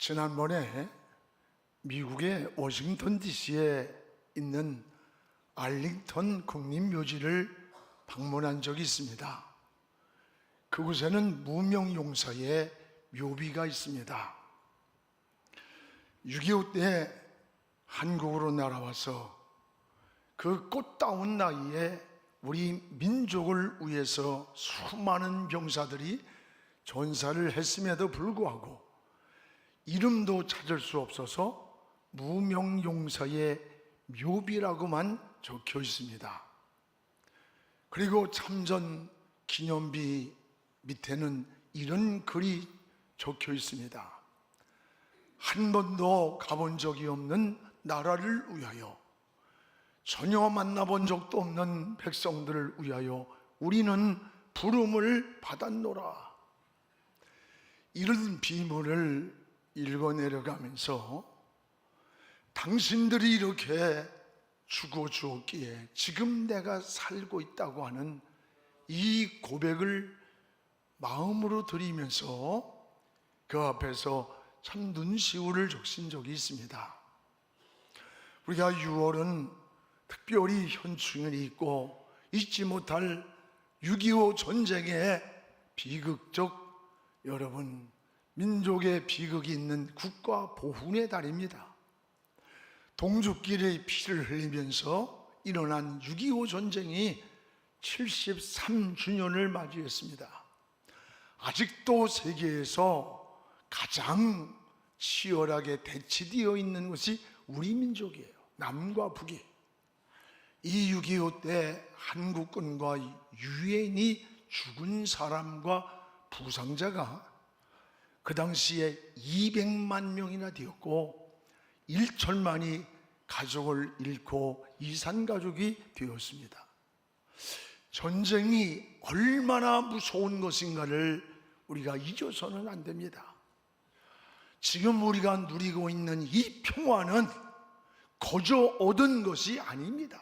지난번에 미국의 워싱턴 DC에 있는 알링턴 국립묘지를 방문한 적이 있습니다. 그곳에는 무명용사의 묘비가 있습니다. 6.25 때 한국으로 날아와서 그 꽃다운 나이에 우리 민족을 위해서 수많은 병사들이 전사를 했음에도 불구하고 이름도 찾을 수 없어서 무명용사의 묘비라고만 적혀 있습니다. 그리고 참전 기념비 밑에는 이런 글이 적혀 있습니다. 한 번도 가본 적이 없는 나라를 위하여, 전혀 만나본 적도 없는 백성들을 위하여 우리는 부름을 받았노라. 이런 비문을 읽어내려가면서 당신들이 이렇게 죽어 주었기에 지금 내가 살고 있다고 하는 이 고백을 마음으로 드리면서 그 앞에서 참 눈시울을 적신 적이 있습니다. 우리가 6월은 특별히 현충일이 있고 잊지 못할 6.25 전쟁의 비극적, 여러분, 민족의 비극이 있는 국가보훈의 달입니다. 동족끼리 피를 흘리면서 일어난 6.25 전쟁이 73주년을 맞이했습니다. 아직도 세계에서 가장 치열하게 대치되어 있는 것이 우리 민족이에요. 남과 북이. 이 6.25 때 한국군과 유엔이 죽은 사람과 부상자가 그 당시에 200만 명이나 되었고 1천만이 가족을 잃고 이산가족이 되었습니다. 전쟁이 얼마나 무서운 것인가를 우리가 잊어서는 안 됩니다. 지금 우리가 누리고 있는 이 평화는 거저 얻은 것이 아닙니다.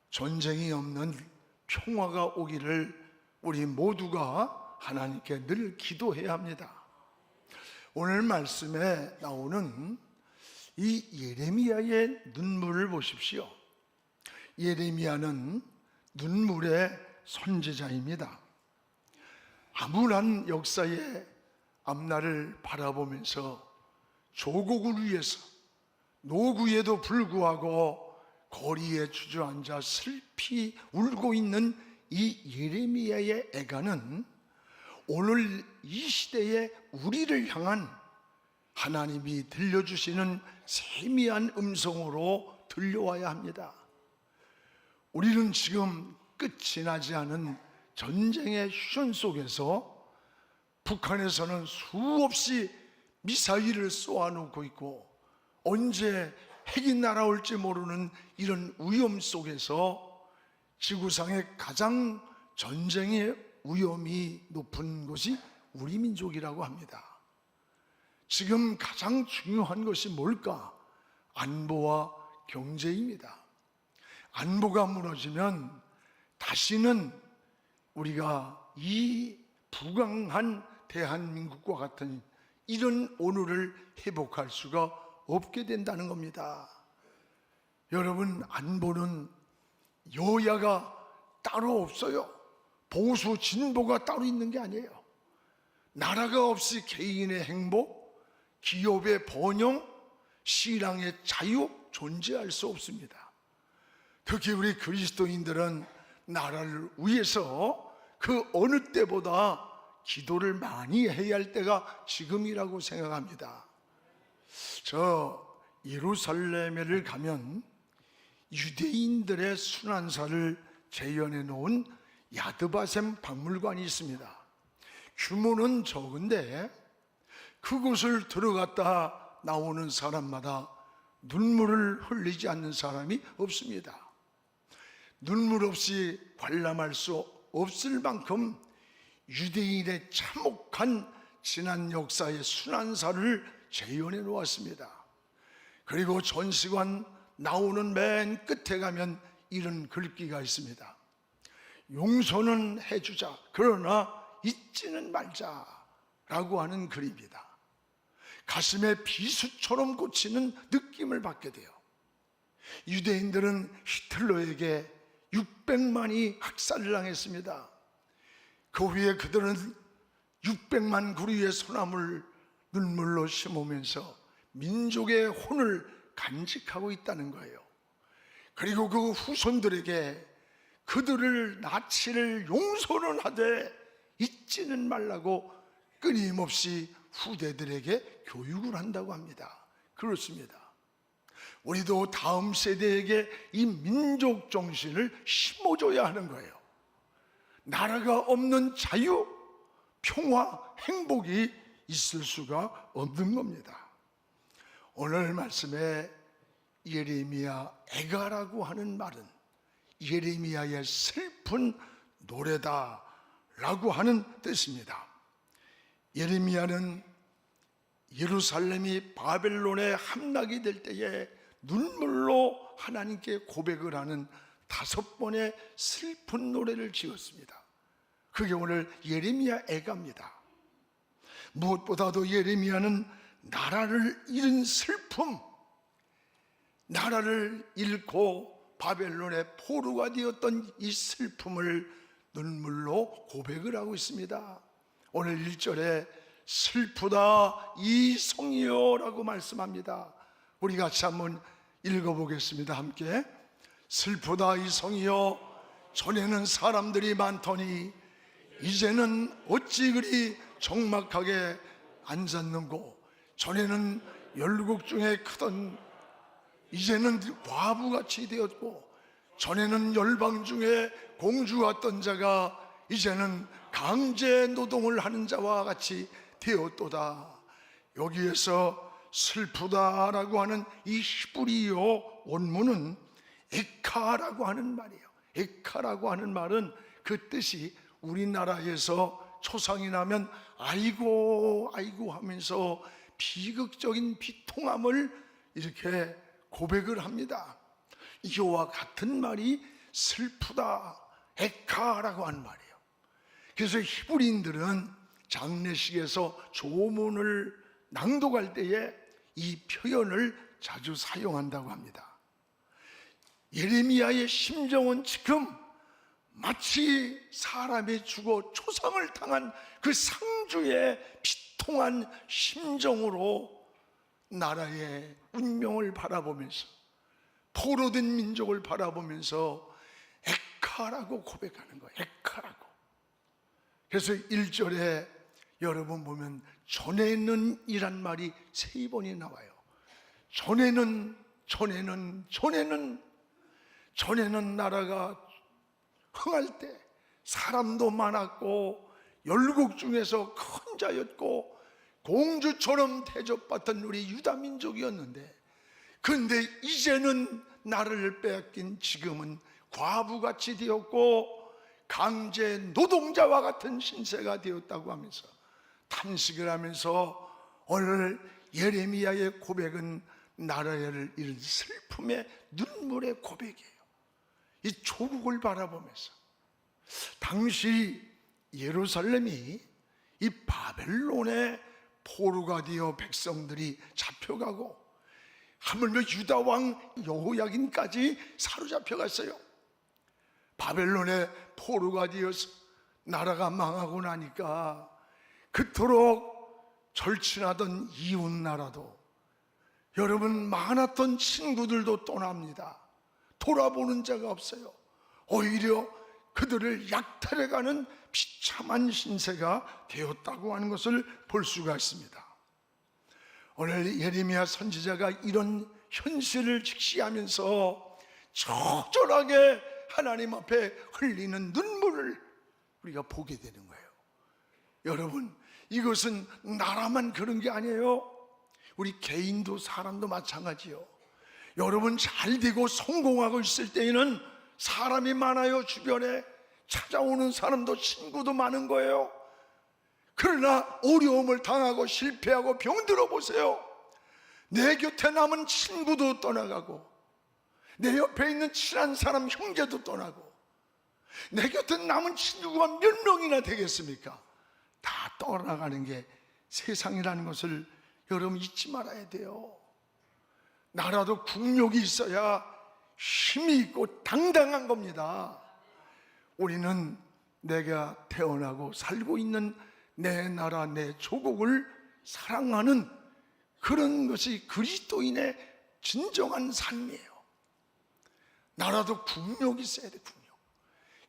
전쟁이 없는 평화가 오기를 우리 모두가 하나님께 늘 기도해야 합니다. 오늘 말씀에 나오는 이 예레미야의 눈물을 보십시오. 예레미야는 눈물의 선지자입니다. 암울한 역사의 앞날을 바라보면서 조국을 위해서 노구에도 불구하고 거리에 주저앉아 슬피 울고 있는 이 예레미야의 애가는 오늘 이 시대에 우리를 향한 하나님이 들려주시는 세미한 음성으로 들려와야 합니다. 우리는 지금 끝이 나지 않은 전쟁의 휴전 속에서 북한에서는 수없이 미사일을 쏘아놓고 있고 언제 핵이 날아올지 모르는 이런 위험 속에서 지구상의 가장 전쟁의 위험이 높은 것이 우리 민족이라고 합니다. 지금 가장 중요한 것이 뭘까? 안보와 경제입니다. 안보가 무너지면 다시는 우리가 이 부강한 대한민국과 같은 이런 오늘을 회복할 수가 없게 된다는 겁니다. 여러분, 안보는 여야가 따로 없어요. 보수, 진보가 따로 있는 게 아니에요. 나라가 없이 개인의 행복, 기업의 번영, 신앙의 자유 존재할 수 없습니다. 특히 우리 그리스도인들은 나라를 위해서 그 어느 때보다 기도를 많이 해야 할 때가 지금이라고 생각합니다. 저 예루살렘에를 가면 유대인들의 순환사를 재현해 놓은 야드바셈 박물관이 있습니다. 규모는 적은데 그곳을 들어갔다 나오는 사람마다 눈물을 흘리지 않는 사람이 없습니다. 눈물 없이 관람할 수 없을 만큼 유대인의 참혹한 지난 역사의 순환사를 재현해 놓았습니다. 그리고 전시관 나오는 맨 끝에 가면 이런 글귀가 있습니다. 용서는 해주자, 그러나 잊지는 말자 라고 하는 글입니다. 가슴에 비수처럼 꽂히는 느낌을 받게 돼요. 유대인들은 히틀러에게 600만이 학살을 당했습니다. 그 후에 그들은 600만 구리의 소나무를 눈물로 심으면서 민족의 혼을 간직하고 있다는 거예요. 그리고 그 후손들에게 그들을 나치를 용서는 하되 잊지는 말라고 끊임없이 후대들에게 교육을 한다고 합니다. 그렇습니다. 우리도 다음 세대에게 이 민족 정신을 심어줘야 하는 거예요. 나라가 없는 자유, 평화, 행복이 있을 수가 없는 겁니다. 오늘 말씀에 예레미야 애가라고 하는 말은 예레미야의 슬픈 노래다 라고 하는 뜻입니다. 예레미야는 예루살렘이 바벨론에 함락이 될 때에 눈물로 하나님께 고백을 하는 5번의 슬픈 노래를 지었습니다. 그게 오늘 예레미야 애가입니다. 무엇보다도 예레미야는 나라를 잃은 슬픔, 나라를 잃고 바벨론의 포로가 되었던 이 슬픔을 눈물로 고백을 하고 있습니다. 오늘 1절에 슬프다 이 성이여 라고 말씀합니다. 우리 같이 한번 읽어보겠습니다. 함께. 슬프다 이 성이여 전에는 사람들이 많더니 이제는 어찌 그리 적막하게 앉았는고. 전에는 열국 중에 크던 이제는 과부같이 되었고, 전에는 열방 중에 공주 같던 자가 이제는 강제 노동을 하는 자와 같이 되었도다. 여기에서 슬프다라고 하는 이 히브리어 원문은 에카라고 하는 말이에요. 에카라고 하는 말은 그 뜻이 우리나라에서 초상이 나면 아이고 아이고 하면서 비극적인 비통함을 이렇게 고백을 합니다. 이와 같은 말이 슬프다, 에카라고 하는 말이에요. 그래서 히브리인들은 장례식에서 조문을 낭독할 때에 이 표현을 자주 사용한다고 합니다. 예레미야의 심정은 지금 마치 사람이 죽어 초상을 당한 그 상주의 비통한 심정으로 나라의 운명을 바라보면서, 포로된 민족을 바라보면서 에카라고 고백하는 거예요. 에카라고. 그래서 1절에 여러분 보면 전에는 이란 말이 3번이 나와요. 전에는 나라가 흥할 때 사람도 많았고 열국 중에서 큰 자였고 공주처럼 대접받던 우리 유다 민족이었는데, 그런데 이제는 나를 빼앗긴 지금은 과부같이 되었고 강제 노동자와 같은 신세가 되었다고 하면서 탄식을 하면서 오늘 예레미야의 고백은 나라를 잃은 슬픔의 눈물의 고백이에요. 이 조국을 바라보면서 당시 예루살렘이 이 바벨론의 포로가 되어 백성들이 잡혀가고 하물며 유다 왕 여호야긴까지 사로잡혀갔어요. 바벨론의 포로가 되어서 나라가 망하고 나니까 그토록 절친하던 이웃 나라도, 여러분 많았던 친구들도 떠납니다. 돌아보는 자가 없어요. 오히려 그들을 약탈해가는 비참한 신세가 되었다고 하는 것을 볼 수가 있습니다. 오늘 예레미야 선지자가 이런 현실을 직시하면서 적절하게 하나님 앞에 흘리는 눈물을 우리가 보게 되는 거예요. 여러분, 이것은 나라만 그런 게 아니에요. 우리 개인도 사람도 마찬가지요. 여러분 잘 되고 성공하고 있을 때에는 사람이 많아요. 주변에 찾아오는 사람도 친구도 많은 거예요. 그러나 어려움을 당하고 실패하고 병들어 보세요. 내 곁에 남은 친구도 떠나가고 내 옆에 있는 친한 사람 형제도 떠나고, 내 곁에 남은 친구가 몇 명이나 되겠습니까? 다 떠나가는 게 세상이라는 것을 여러분 잊지 말아야 돼요. 나라도 국력이 있어야 힘이 있고 당당한 겁니다. 우리는 내가 태어나고 살고 있는 내 나라, 내 조국을 사랑하는 그런 것이 그리스도인의 진정한 삶이에요. 나라도 국력이 있어야 돼. 국력.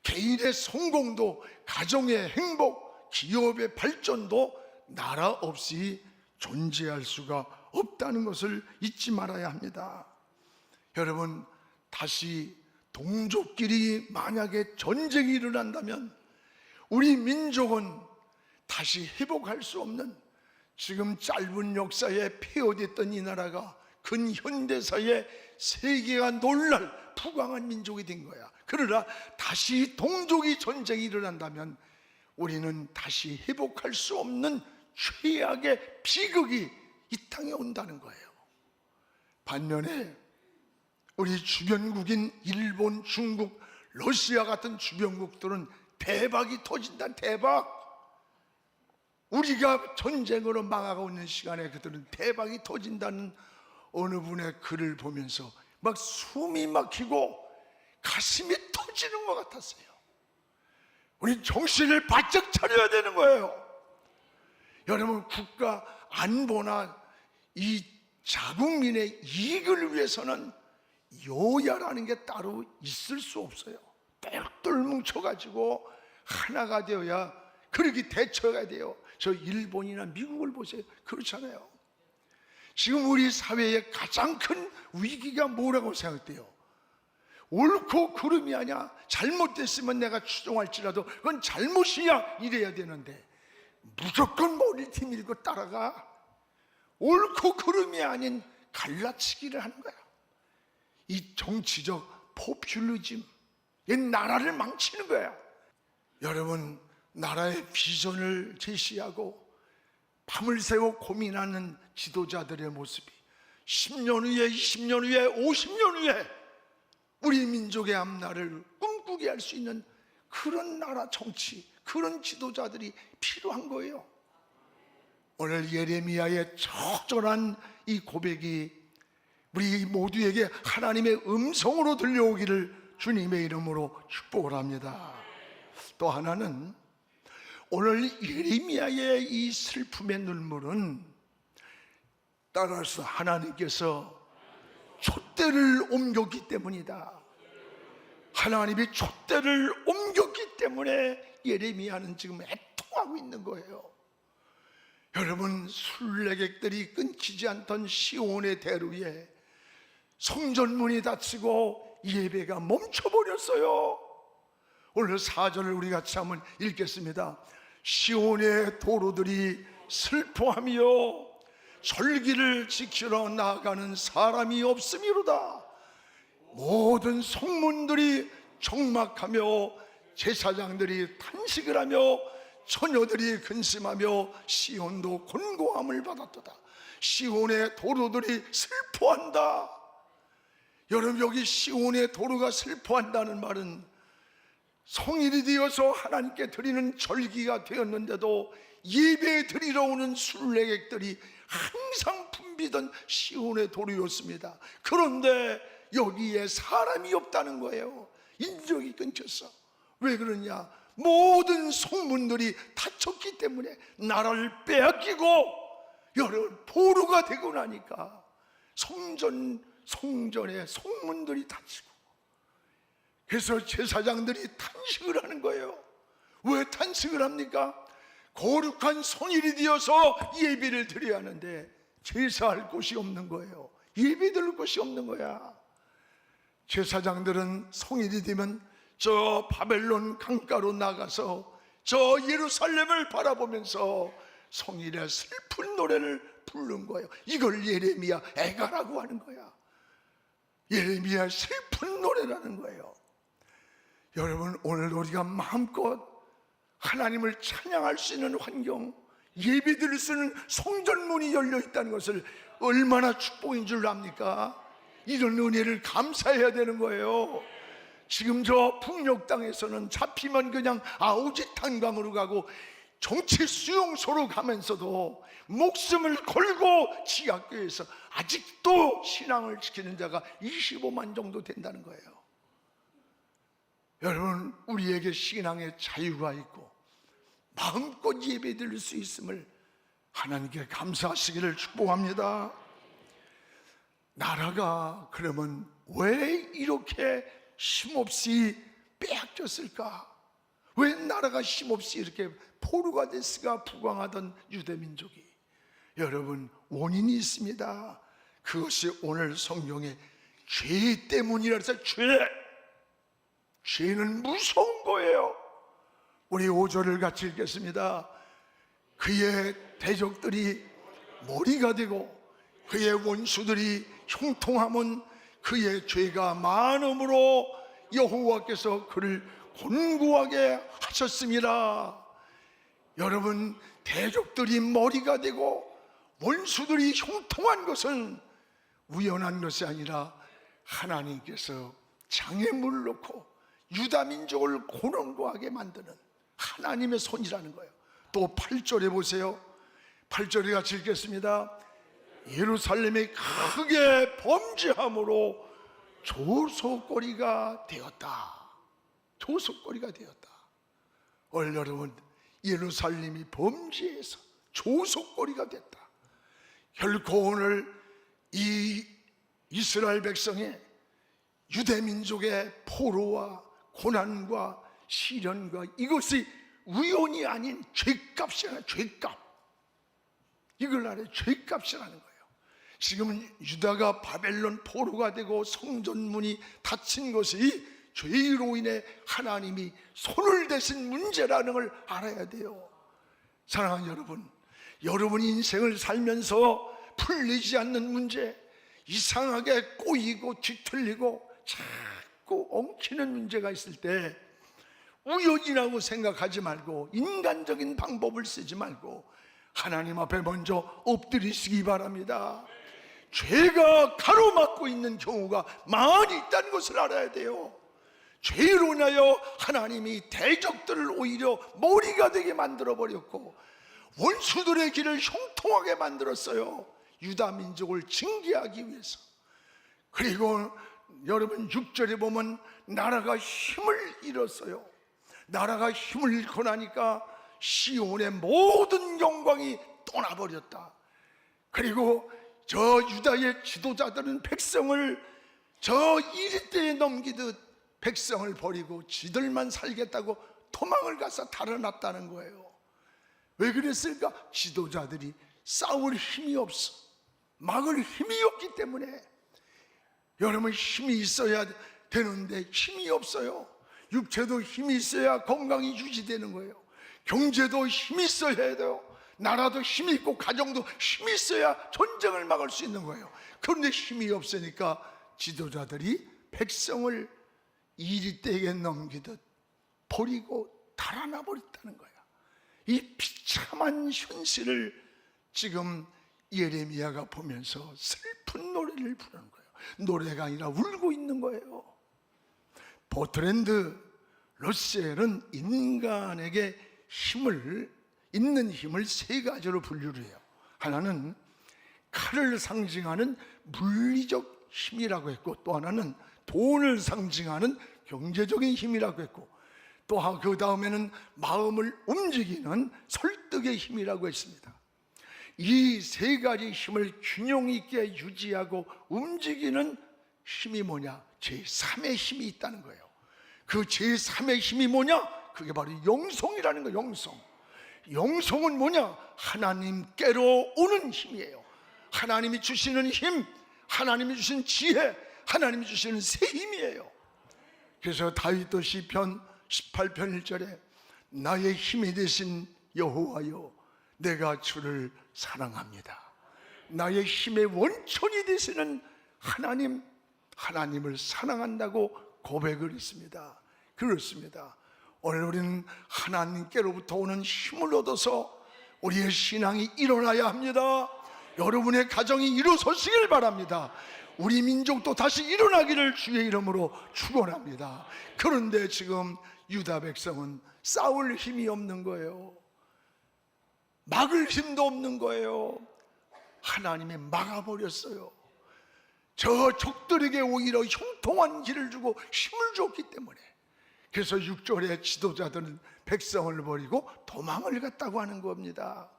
개인의 성공도, 가정의 행복, 기업의 발전도 나라 없이 존재할 수가 없다는 것을 잊지 말아야 합니다. 여러분, 다시 동족끼리 만약에 전쟁이 일어난다면 우리 민족은 다시 회복할 수 없는, 지금 짧은 역사에 폐허됐던 이 나라가 근현대사에 세계가 놀랄 부강한 민족이 된 거야. 그러나 다시 동족이 전쟁이 일어난다면 우리는 다시 회복할 수 없는 최악의 비극이 이 땅에 온다는 거예요. 반면에 우리 주변국인 일본, 중국, 러시아 같은 주변국들은 대박이 터진다. 대박. 우리가 전쟁으로 망하고 있는 시간에 그들은 대박이 터진다는 어느 분의 글을 보면서 막 숨이 막히고 가슴이 터지는 것 같았어요. 우리 정신을 바짝 차려야 되는 거예요. 여러분, 국가 안보나 이 자국민의 이익을 위해서는 여야라는 게 따로 있을 수 없어요. 똘똘 뭉쳐가지고 하나가 되어야 그렇게 대처가 돼요. 저 일본이나 미국을 보세요. 그렇잖아요. 지금 우리 사회의 가장 큰 위기가 뭐라고 생각돼요? 옳고 그름이 아니야. 잘못됐으면 내가 추종할지라도 그건 잘못이야 이래야 되는데 무조건 머리띠 밀고 따라가. 옳고 그름이 아닌 갈라치기를 하는 거야. 이 정치적 포퓰리즘, 이 나라를 망치는 거야. 여러분, 나라의 비전을 제시하고 밤을 새워 고민하는 지도자들의 모습이 10년 후에, 20년 후에, 50년 후에 우리 민족의 앞날을 꿈꾸게 할 수 있는 그런 나라 정치, 그런 지도자들이 필요한 거예요. 오늘 예레미야의 적절한 이 고백이 우리 모두에게 하나님의 음성으로 들려오기를 주님의 이름으로 축복을 합니다. 또 하나는 오늘 예레미야의 이 슬픔의 눈물은 따라서 하나님께서 촛대를 옮겼기 때문이다. 하나님이 촛대를 옮겼기 때문에 예레미야는 지금 애통하고 있는 거예요. 여러분, 순례객들이 끊기지 않던 시온의 대로에 성전문이 닫히고 예배가 멈춰버렸어요. 오늘 4절을 우리 같이 한번 읽겠습니다. 시온의 도로들이 슬퍼하며 절기를 지키러 나아가는 사람이 없음이로다. 모든 성문들이 적막하며 제사장들이 탄식을 하며 처녀들이 근심하며 시온도 곤고함을 받았도다. 시온의 도로들이 슬퍼한다. 여러분, 여기 시온의 도로가 슬퍼한다는 말은 성일이 되어서 하나님께 드리는 절기가 되었는데도 예배 드리러 오는 순례객들이 항상 붐비던 시온의 도로였습니다. 그런데 여기에 사람이 없다는 거예요. 인적이 끊겼어. 왜 그러냐? 모든 성문들이 닫혔기 때문에, 나라를 빼앗기고 여러분 포로가 되고 나니까 성전의 성문들이 닫히고, 그래서 제사장들이 탄식을 하는 거예요. 왜 탄식을 합니까? 거룩한 성일이 되어서 예배를 드려야 하는데 제사할 곳이 없는 거예요. 예배 드릴 곳이 없는 거야. 제사장들은 성일이 되면 저 바벨론 강가로 나가서 저 예루살렘을 바라보면서 성일의 슬픈 노래를 부른 거예요. 이걸 예레미야 애가라고 하는 거야. 예레미야 슬픈 노래라는 거예요. 여러분, 오늘 우리가 마음껏 하나님을 찬양할 수 있는 환경, 예배 드릴 수 있는 성전문이 열려 있다는 것을 얼마나 축복인 줄 압니까? 이런 은혜를 감사해야 되는 거예요. 지금 저 풍력 땅에서는 잡히면 그냥 아우지 탄광으로 가고 정치 수용소로 가면서도 목숨을 걸고 지하교회에서 아직도 신앙을 지키는 자가 25만 정도 된다는 거예요. 여러분, 우리에게 신앙의 자유가 있고 마음껏 예배드릴 수 있음을 하나님께 감사하시기를 축복합니다. 나라가 그러면 왜 이렇게 힘없이 빼앗겼을까? 왜 나라가 힘없이 이렇게 포로가 됐을까? 부강하던 유대민족이. 여러분, 원인이 있습니다. 그것이 오늘 성경에 죄 때문이라 해서 죄는 무서운 거예요. 우리 5절을 같이 읽겠습니다. 그의 대적들이 머리가 되고 그의 원수들이 형통함은 그의 죄가 많음으로 여호와께서 그를 곤고하게 하셨습니다. 여러분, 대적들이 머리가 되고 원수들이 형통한 것은 우연한 것이 아니라 하나님께서 장애물을 놓고 유다 민족을 곤고하게 만드는 하나님의 손이라는 거예요. 또 8절에 보세요. 8절에 같이 읽겠습니다. 예루살렘이 크게 범죄함으로 조소거리가 되었다. 조소거리가 되었다. 오늘 여러분, 예루살렘이 범죄해서 조소거리가 됐다. 결코 오늘 이 이스라엘 백성의 유대민족의 포로와 고난과 시련과 이것이 우연이 아닌 죄값이야. 죄값. 이걸 알아요. 죄값이라는 거예요. 지금은 유다가 바벨론 포로가 되고 성전문이 닫힌 것이 죄로 인해 하나님이 손을 대신 문제라는 걸 알아야 돼요. 사랑하는 여러분, 여러분 인생을 살면서 풀리지 않는 문제, 이상하게 꼬이고 뒤틀리고 자꾸 엉키는 문제가 있을 때 우연이라고 생각하지 말고 인간적인 방법을 쓰지 말고 하나님 앞에 먼저 엎드리시기 바랍니다. 죄가 가로막고 있는 경우가 많이 있다는 것을 알아야 돼요. 죄로 인하여 하나님이 대적들을 오히려 머리가 되게 만들어버렸고 원수들의 길을 형통하게 만들었어요. 유다 민족을 징계하기 위해서. 그리고 여러분 6절에 보면 나라가 힘을 잃었어요. 나라가 힘을 잃고 나니까 시온의 모든 영광이 떠나버렸다. 그리고 저 유다의 지도자들은 백성을 저 이리떼에 넘기듯 백성을 버리고 지들만 살겠다고 도망을 가서 달아났다는 거예요. 왜 그랬을까? 지도자들이 싸울 힘이 없어. 막을 힘이 없기 때문에. 여러분, 힘이 있어야 되는데 힘이 없어요. 육체도 힘이 있어야 건강이 유지되는 거예요. 경제도 힘이 있어야 돼요. 나라도 힘이 있고 가정도 힘이 있어야 전쟁을 막을 수 있는 거예요. 그런데 힘이 없으니까 지도자들이 백성을 이리떼에게 넘기듯 버리고 달아나 버렸다는 거예요. 이 비참한 현실을 지금 예레미야가 보면서 슬픈 노래를 부르는 거예요. 노래가 아니라 울고 있는 거예요. 버트랜드 러셀은 인간에게 있는 힘을 세 가지로 분류를 해요. 하나는 칼을 상징하는 물리적 힘이라고 했고, 또 하나는 돈을 상징하는 경제적인 힘이라고 했고, 또 그 다음에는 마음을 움직이는 설득의 힘이라고 했습니다. 이 세 가지 힘을 균형 있게 유지하고 움직이는 힘이 뭐냐? 제3의 힘이 있다는 거예요. 그 제3의 힘이 뭐냐? 그게 바로 영성이라는 거예요. 영성은 뭐냐? 하나님께로 오는 힘이에요. 하나님이 주시는 힘, 하나님이 주신 지혜, 하나님이 주시는 새 힘이에요. 그래서 다윗도 시편 18편 1절에 나의 힘이 되신 여호와여, 내가 주를 사랑합니다. 나의 힘의 원천이 되시는 하나님을 사랑한다고 고백을 했습니다. 그렇습니다. 오늘 우리는 하나님께로부터 오는 힘을 얻어서 우리의 신앙이 일어나야 합니다. 여러분의 가정이 일어서시길 바랍니다. 우리 민족도 다시 일어나기를 주의 이름으로 축원합니다. 그런데 지금 유다 백성은 싸울 힘이 없는 거예요. 막을 힘도 없는 거예요. 하나님이 막아버렸어요. 저 적들에게 오히려 형통한 길을 주고 힘을 줬기 때문에. 그래서 6절에 지도자들은 백성을 버리고 도망을 갔다고 하는 겁니다.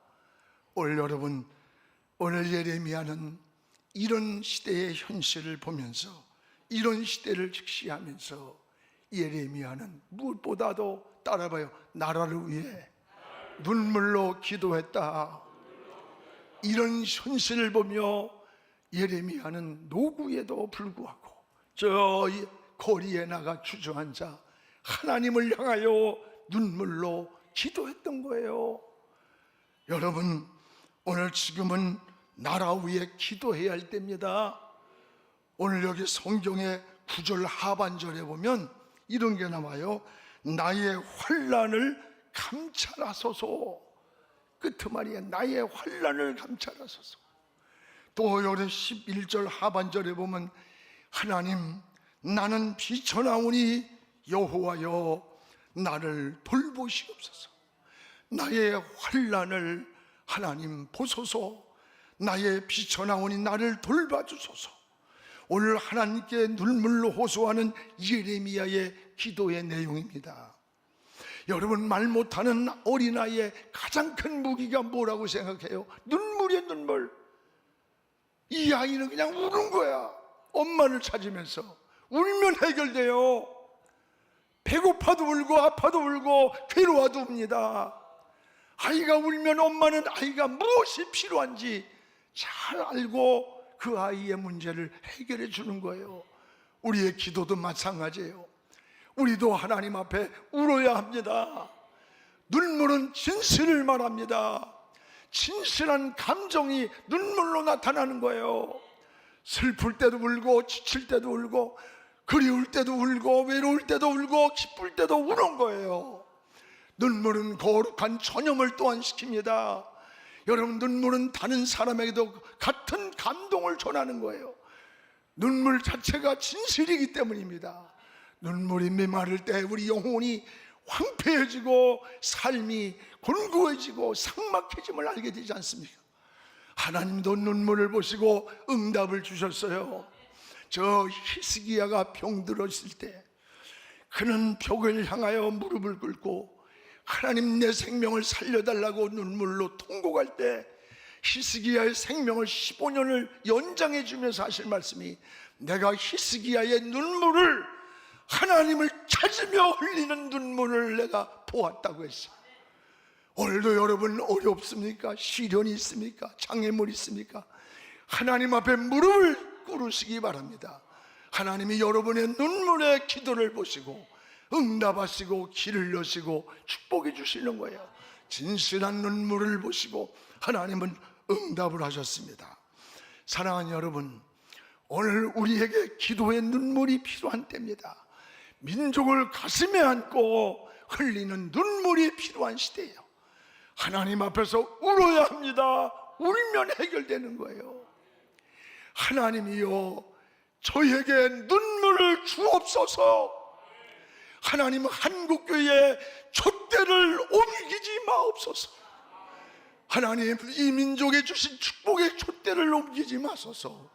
오늘 여러분, 오늘 예레미야는 이런 시대의 현실을 보면서, 이런 시대를 직시하면서 예레미야는 무엇보다도 따라봐요, 나라를 위해 눈물로 기도했다. 이런 현실을 보며 예레미야는 노구에도 불구하고 저 거리에 나가 주저앉아 하나님을 향하여 눈물로 기도했던 거예요. 여러분, 오늘 지금은 나라 위에 기도해야 할 때입니다. 오늘 여기 성경의 9절 하반절에 보면 이런 게 나와요. 나의 환난을 감찰하소서. 끝말이에요. 나의 환난을 감찰하소서. 또 여기 11절 하반절에 보면 하나님, 나는 비천하오니 여호와여 나를 돌보시옵소서. 나의 환난을 하나님 보소서. 나의 비천하오니 나를 돌봐주소서. 오늘 하나님께 눈물로 호소하는 예레미야의 기도의 내용입니다. 여러분, 말 못하는 어린아이의 가장 큰 무기가 뭐라고 생각해요? 눈물이에요. 눈물. 이 아이는 그냥 우는 거야. 엄마를 찾으면서 울면 해결돼요. 배고파도 울고 아파도 울고 괴로워도 웁니다. 아이가 울면 엄마는 아이가 무엇이 필요한지 잘 알고 그 아이의 문제를 해결해 주는 거예요. 우리의 기도도 마찬가지예요. 우리도 하나님 앞에 울어야 합니다. 눈물은 진실을 말합니다. 진실한 감정이 눈물로 나타나는 거예요. 슬플 때도 울고 지칠 때도 울고 그리울 때도 울고 외로울 때도 울고 기쁠 때도 우는 거예요. 눈물은 거룩한 전염을 또한 시킵니다. 여러분, 눈물은 다른 사람에게도 같은 감동을 전하는 거예요. 눈물 자체가 진실이기 때문입니다. 눈물이 메마를 때 우리 영혼이 황폐해지고 삶이 곤고해지고 삭막해짐을 알게 되지 않습니까? 하나님도 눈물을 보시고 응답을 주셨어요. 저 히스기야가 병들었을 때 그는 벽을 향하여 무릎을 꿇고 하나님, 내 생명을 살려달라고 눈물로 통곡할 때 히스기야의 생명을 15년을 연장해 주면서 하실 말씀이, 내가 히스기야의 눈물을, 하나님을 찾으며 흘리는 눈물을 내가 보았다고 했어요. 오늘도 여러분 어렵습니까? 시련이 있습니까? 장애물이 있습니까? 하나님 앞에 무릎을 꿇으시기 바랍니다. 하나님이 여러분의 눈물의 기도를 보시고 응답하시고 길을 여시고 축복해 주시는 거예요. 진실한 눈물을 보시고 하나님은 응답을 하셨습니다. 사랑하는 여러분, 오늘 우리에게 기도의 눈물이 필요한 때입니다. 민족을 가슴에 안고 흘리는 눈물이 필요한 시대예요. 하나님 앞에서 울어야 합니다. 울면 해결되는 거예요. 하나님이여, 저에게 눈물을 주옵소서. 하나님, 한국교회의 촛대를 옮기지 마옵소서. 하나님, 이 민족에 주신 축복의 촛대를 옮기지 마소서.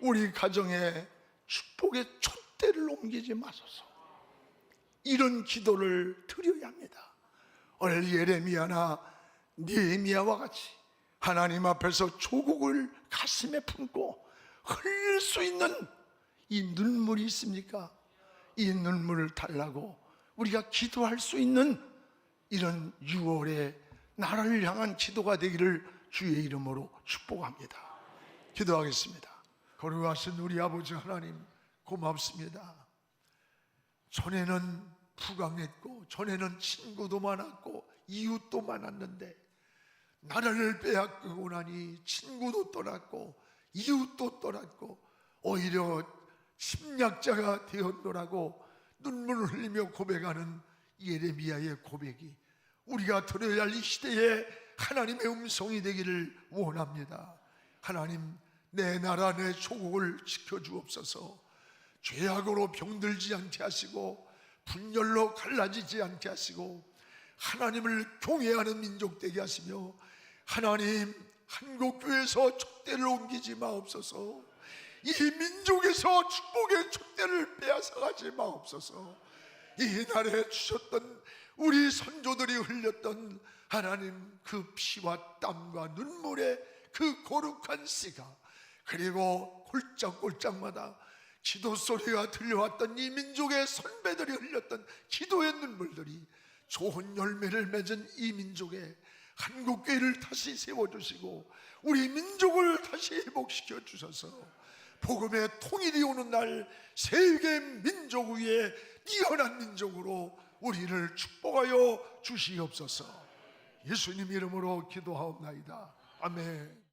우리 가정에 축복의 촛대를 옮기지 마소서. 이런 기도를 드려야 합니다. 오늘 예레미야나 느헤미야와 같이 하나님 앞에서 조국을 가슴에 품고 흘릴 수 있는 이 눈물이 있습니까? 이 눈물을 달라고 우리가 기도할 수 있는 이런 6월의 나라를 향한 기도가 되기를 주의 이름으로 축복합니다. 기도하겠습니다. 거룩하신 우리 아버지 하나님, 고맙습니다. 전에는 부강했고 전에는 친구도 많았고 이웃도 많았는데 나라를 빼앗기고 나니 친구도 떠났고 이웃도 떠났고 오히려 침략자가 되었노라고 눈물을 흘리며 고백하는 예레미야의 고백이 우리가 들어야 할 이 시대에 하나님의 음성이 되기를 원합니다. 하나님, 내 나라 내 조국을 지켜주옵소서. 죄악으로 병들지 않게 하시고 분열로 갈라지지 않게 하시고 하나님을 경외하는 민족 되게 하시며 하나님, 한국교회에서 촛대를 옮기지 마옵소서. 이 민족에서 축복의 촛대를 빼앗아가지 마옵소서. 이 날에 주셨던 우리 선조들이 흘렸던 하나님 그 피와 땀과 눈물의 그 거룩한 씨가, 그리고 골짝골짝마다 기도 소리가 들려왔던 이 민족의 선배들이 흘렸던 기도의 눈물들이 좋은 열매를 맺은 이 민족의 한국교회를 다시 세워주시고 우리 민족을 다시 회복시켜 주셔서 복음의 통일이 오는 날 세계 민족 위에 뛰어난 민족으로 우리를 축복하여 주시옵소서. 예수님 이름으로 기도하옵나이다. 아멘.